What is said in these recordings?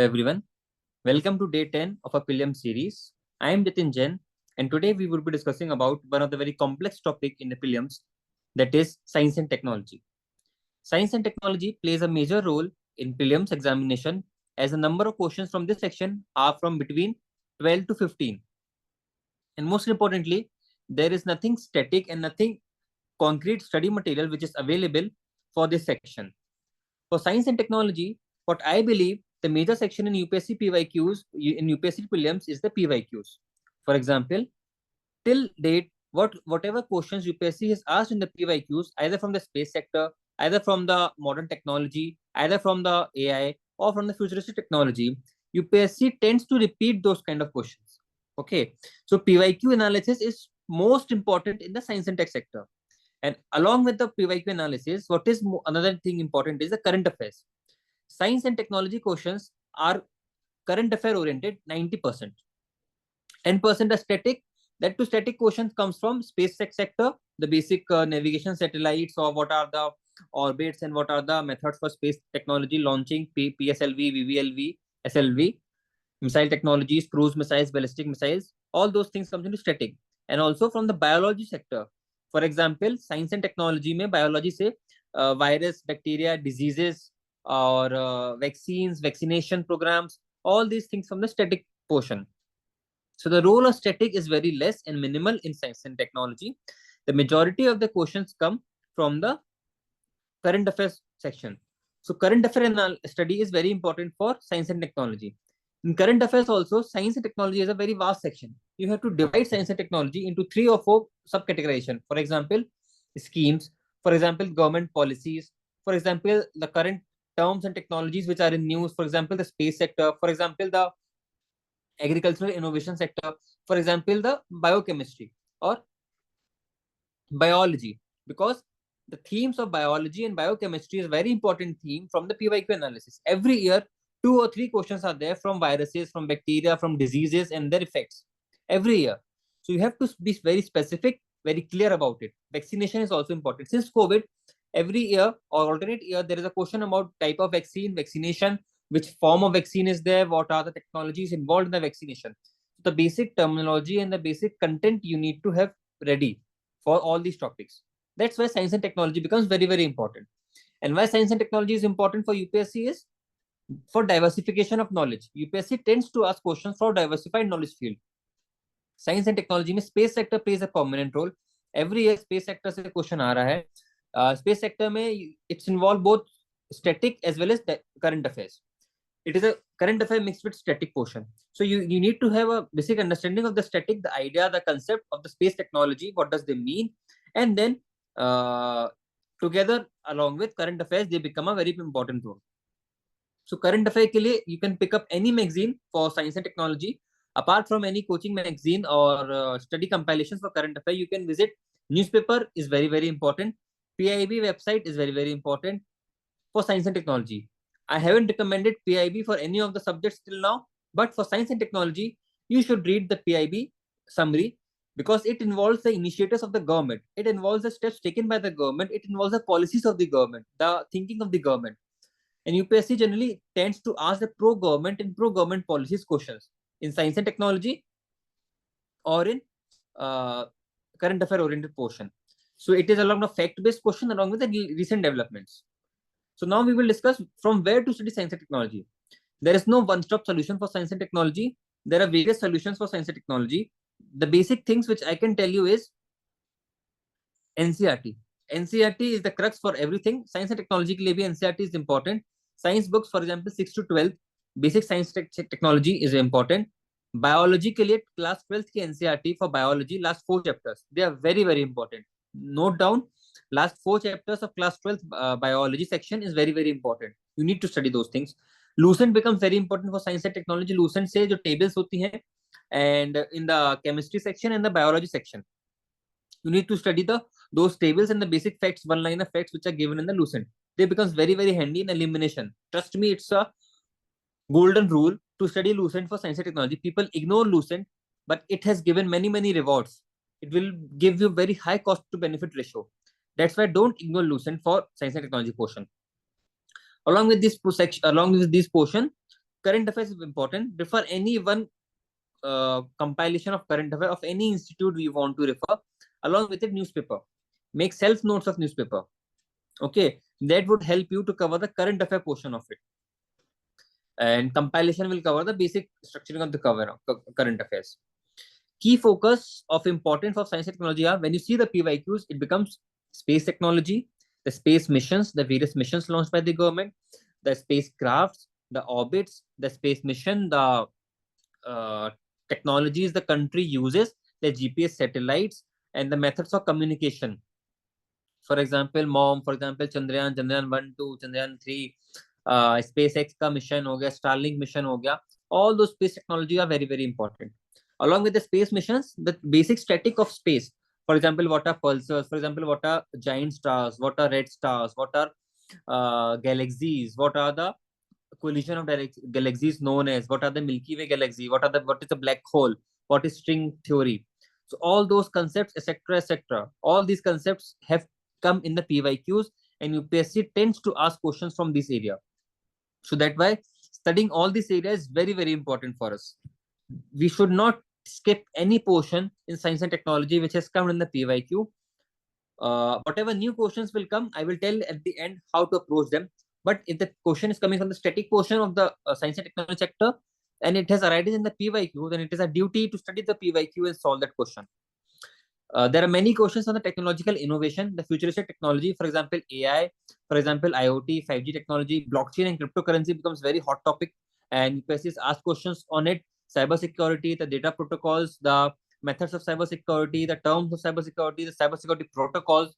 Everyone. Welcome to day 10 of our PRELIMS series. I am JATIN, and today we will be discussing about one of the very complex topic in the PRELIMS, that is science and technology. Science and technology plays a major role in PRELIMS examination, as the number of questions from this section are from between 12 to 15. And most importantly, there is nothing static and nothing concrete study material which is available for this section. For science and technology, what I believe the major section in UPSC PYQs, in UPSC prelims, is the PYQs. For example, till date, whatever questions UPSC has asked in the PYQs, either from the space sector, either from the modern technology, either from the AI, or from the futuristic technology, UPSC tends to repeat those kind of questions. Okay, so PYQ analysis is most important in the science and tech sector. And along with the PYQ analysis, what is another thing important is the current affairs. Science and technology questions are current affair oriented 90%. 10% are static. That to static questions comes from space sector, the basic navigation satellites, or what are the orbits and what are the methods for space technology launching, PSLV, VVLV, SLV, missile technologies, cruise missiles, ballistic missiles, all those things comes into static. And also from the biology sector. For example, science and technology में biology से virus, bacteria, diseases, or vaccines, vaccination programs, all these things from the static portion. So the role of static is very less and minimal in science and technology. The majority of the questions come from the current affairs section. So current affairs study is very important for science and technology. In current affairs also, science and technology is a very vast section. You have to divide science and technology into 3 or 4 subcategorization. For example, schemes, for example, government policies, for example, the current terms and technologies which are in news, for example, the space sector, for example, the agricultural innovation sector, for example, the biochemistry or biology, because the themes of biology and biochemistry is a very important theme from the PYQ analysis. Every year, 2 or 3 questions are there from viruses, from bacteria, from diseases and their effects every year. So you have to be very specific, very clear about it. Vaccination is also important. Since COVID, every year or alternate year, there is a question about type of vaccine, vaccination, which form of vaccine is there, what are the technologies involved in the vaccination. The basic terminology and the basic content you need to have ready for all these topics. That's why science and technology becomes very, very important. And why science and technology is important for UPSC is for diversification of knowledge. UPSC tends to ask questions for diversified knowledge field. Science and technology में space sector plays a prominent role. Every year space sector से question आ रहा है. Space sector में it's involved both static as well as current affairs. It is a current affair mixed with static portion. So you need to have a basic understanding of the static, the idea, the concept of the space technology, what does they mean, and then together along with current affairs, they become a very important role. So current affair के लिए you can pick up any magazine for science and technology. Apart from any coaching magazine or study compilations for current affair, you can visit newspaper is very, very important. PIB website is very, very important for science and technology. I haven't recommended PIB for any of the subjects till now, but for science and technology, you should read the PIB summary because it involves the initiatives of the government. It involves the steps taken by the government. It involves the policies of the government, the thinking of the government. And UPSC generally tends to ask the pro-government and pro-government policies questions in science and technology or in current affair oriented portion. So it is along the fact-based question along with the recent developments. So now we will discuss from where to study science and technology. There is no one-stop solution for science and technology. There are various solutions for science and technology. The basic things which I can tell you is NCERT. NCERT is the crux for everything. Science and technology के लिए भी NCERT is important. Science books, for example, 6 to 12, basic science technology is important. Biology के लिए class 12th की NCERT for biology, last 4 chapters, they are very, very important. Note down, last 4 chapters of class 12th biology section is very, very important. You need to study those things. Lucent becomes very important for science and technology. Lucent से जो tables होती हैं, and in the chemistry section and the biology section, you need to study those tables and the basic facts, one-liner facts which are given in the Lucent. They becomes very, very handy in elimination. Trust me, it's a golden rule to study Lucent for science and technology. People ignore Lucent, but it has given many, many rewards. It will give you very high cost to benefit ratio. That's why don't ignore Lucent for science and technology portion. Along with this portion, current affairs is important. Refer any one compilation of current affairs of any institute you want to refer, along with a newspaper. Make self notes of newspaper. Okay, that would help you to cover the current affair portion of it. And compilation will cover the basic structuring of the current affairs. Key focus of importance of science and technology are, when you see the PYQs, it becomes space technology, the space missions, the various missions launched by the government, the spacecrafts, the orbits, the space mission, the technologies the country uses, the GPS satellites, and the methods of communication. For example, MOM, for example, Chandrayaan, Chandrayaan 1, 2, Chandrayaan 3, SpaceX का mission हो गया, Starlink mission हो गया. All those space technology are very, very important. Along with the space missions, the basic static of space. For example, what are pulsars? For example, what are giant stars? What are red stars? What are galaxies? What are the collision of galaxies known as? What are the Milky Way galaxy? What is a black hole? What is string theory? So all those concepts, etc., etc. All these concepts have come in the PYQs, and UPSC tends to ask questions from this area. So that's why studying all this area is very, very important for us. We should not skip any portion in science and technology which has come in the PYQ. Whatever new questions will come, I will tell at the end how to approach them. But if the question is coming from the static portion of the science and technology sector, and it has arisen in the PYQ, then it is a duty to study the PYQ and solve that question. There are many questions on the technological innovation, the futuristic technology, for example, AI, for example, IoT, 5G technology, blockchain and cryptocurrency becomes very hot topic, and UPSC is asked questions on it. Cybersecurity, the data protocols, the methods of cybersecurity, the terms of cybersecurity, the cybersecurity protocols.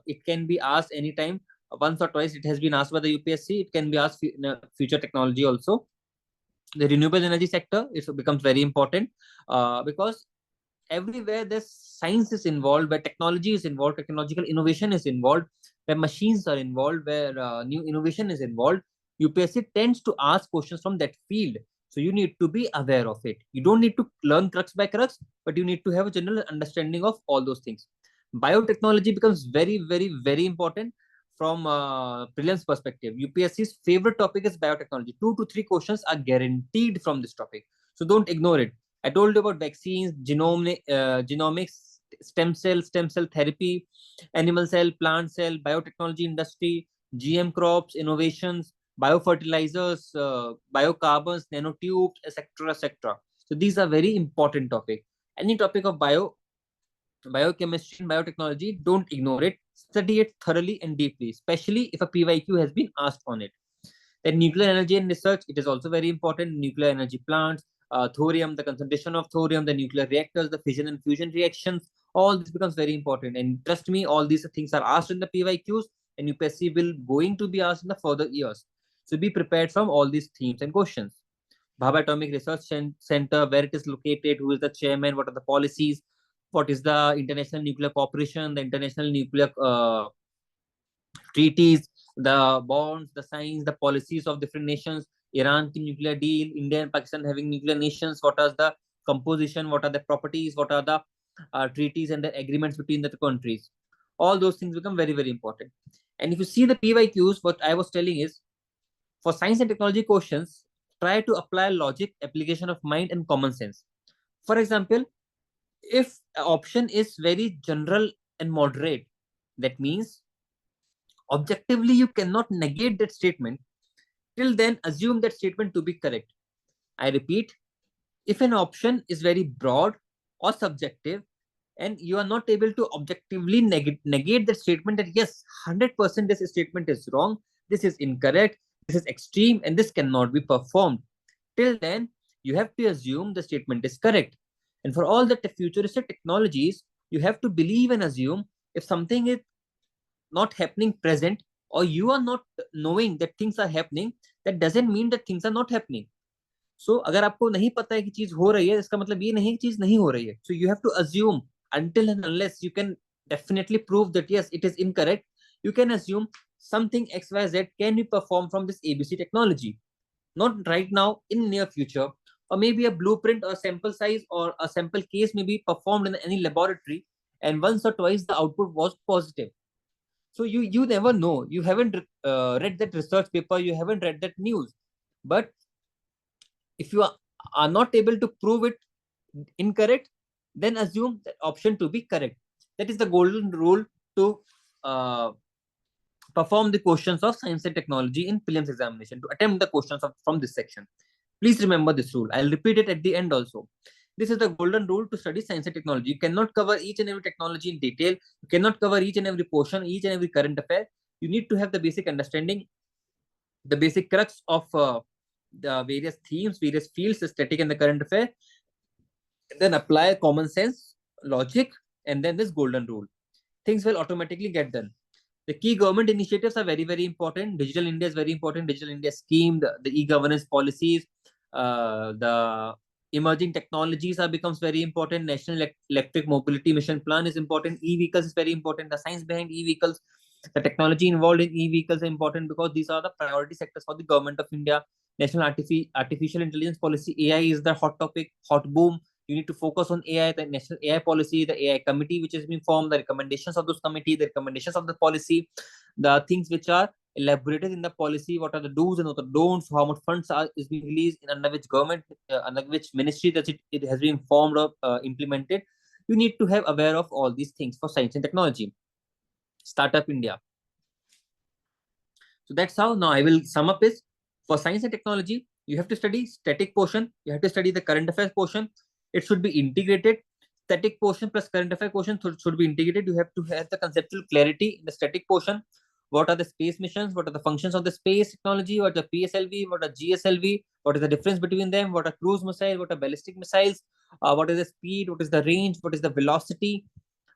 It can be asked anytime. Once or twice it has been asked by the UPSC. It can be asked in future technology also. The renewable energy sector, it becomes very important because everywhere there's science is involved, where technology is involved, technological innovation is involved, where machines are involved, where new innovation is involved, UPSC tends to ask questions from that field. So you need to be aware of it. You don't need to learn crux by crux, but you need to have a general understanding of all those things. Biotechnology becomes very, very, very important from prelims perspective. UPSC's favorite topic is biotechnology. 2 to 3 questions are guaranteed from this topic. So don't ignore it. I told you about vaccines, genomics, stem cell therapy, animal cell, plant cell, biotechnology industry, GM crops, innovations, biofertilizers, biocarbons, nanotubes, etc., etc. So these are very important topics. Any topic of biochemistry and biotechnology, don't ignore it. Study it thoroughly and deeply, especially if a PYQ has been asked on it. Then nuclear energy and research, it is also very important. Nuclear energy plants, thorium, the concentration of thorium, the nuclear reactors, the fission and fusion reactions, all this becomes very important. And trust me, all these things are asked in the PYQs, and UPSC will going to be asked in the further years. So be prepared from all these themes and questions. Bhabha Atomic Research Center, where it is located, who is the chairman, what are the policies, what is the International Nuclear Cooperation, the International Nuclear treaties, the bonds, the signs, the policies of different nations, Iran nuclear deal, India and Pakistan having nuclear nations, what are the composition, what are the properties, what are the treaties and the agreements between the countries. All those things become very, very important. And if you see the PYQs, what I was telling is, for science and technology questions, try to apply logic, application of mind, and common sense. For example, if an option is very general and moderate, that means objectively you cannot negate that statement. Till then, assume that statement to be correct. I repeat, if an option is very broad or subjective, and you are not able to objectively negate that statement, that yes, 100% this statement is wrong, this is incorrect, this is extreme, and this cannot be performed. Till then, you have to assume the statement is correct. And for all the futuristic technologies, you have to believe and assume if something is not happening present, or you are not knowing that things are happening, that doesn't mean that things are not happening. So अगर आपको नहीं पता है कि चीज हो रही है, इसका मतलब ये नहीं कि चीज नहीं हो रही है. So you have to assume until and unless you can definitely prove that yes, it is incorrect, you can assume something XYZ can be performed from this ABC technology. Not right now, in near future, or maybe a blueprint or sample size or a sample case may be performed in any laboratory, and once or twice the output was positive. So you never know. You haven't read that research paper, you haven't read that news, but If you are not able to prove it incorrect, then assume that option to be correct. That is the golden rule to perform the questions of science and technology in prelims examination, to attempt the questions from this section. Please remember this rule. I'll repeat it at the end also. This is the golden rule to study science and technology. You cannot cover each and every technology in detail. You cannot cover each and every portion, each and every current affair. You need to have the basic understanding, the basic crux of the various themes, various fields, static and the current affair, then apply common sense, logic, and then this golden rule. Things will automatically get done. The key government initiatives are very, very important. Digital India is very important. Digital India scheme, the e-governance policies, the emerging technologies are becomes very important. National electric mobility mission plan is important. E-vehicles is very important. The science behind e-vehicles, the technology involved in e-vehicles are important because these are the priority sectors for the government of India. National artificial intelligence policy, AI is the hot topic, hot boom. You need to focus on AI, the national AI policy, the AI committee which has been formed, the recommendations of those committee, the recommendations of the policy, the things which are elaborated in the policy, what are the do's and what are the don'ts, how much funds is being released, in under which government, under which ministry that it has been formed or implemented. You need to have aware of all these things for science and technology. Startup India. So that's how. Now I will sum up is, for science and technology, you have to study static portion, you have to study the current affairs portion. It should be integrated. Static portion plus current affair portion should be integrated. You have to have the conceptual clarity in the static portion. What are the space missions? What are the functions of the space technology? What are PSLV? What are GSLV? What is the difference between them? What are cruise missiles? What are ballistic missiles? What is the speed? What is the range? What is the velocity?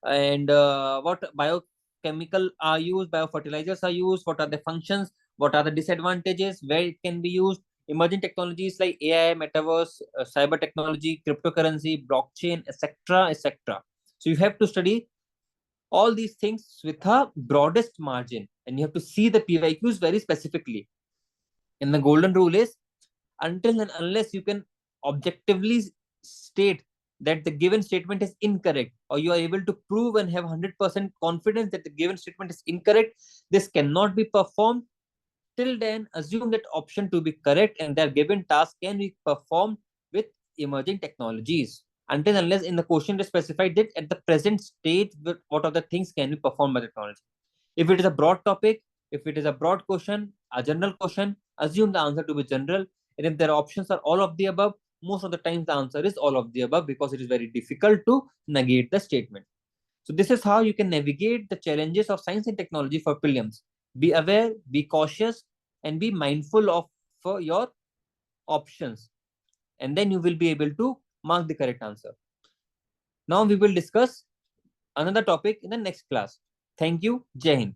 And what biochemical are used, biofertilizers are used, what are the functions, what are the disadvantages, where it can be used, emerging technologies like AI, metaverse, cyber technology, cryptocurrency, blockchain, etc., etc. So you have to study all these things with a broadest margin, and you have to see the PYQs very specifically. And the golden rule is, until and unless you can objectively state that the given statement is incorrect, or you are able to prove and have 100% confidence that the given statement is incorrect, this cannot be performed. Till then, assume that option to be correct, and their given task can be performed with emerging technologies. Until unless in the question they specified that at the present stage, what are the things can be performed by technology. If it is a broad topic, if it is a broad question, a general question, assume the answer to be general. And if their options are all of the above, most of the times the answer is all of the above, because it is very difficult to negate the statement. So this is how you can navigate the challenges of science and technology for prelims. Be aware, be cautious, and be mindful of your options. And then you will be able to mark the correct answer. Now we will discuss another topic in the next class. Thank you. Jai Hind.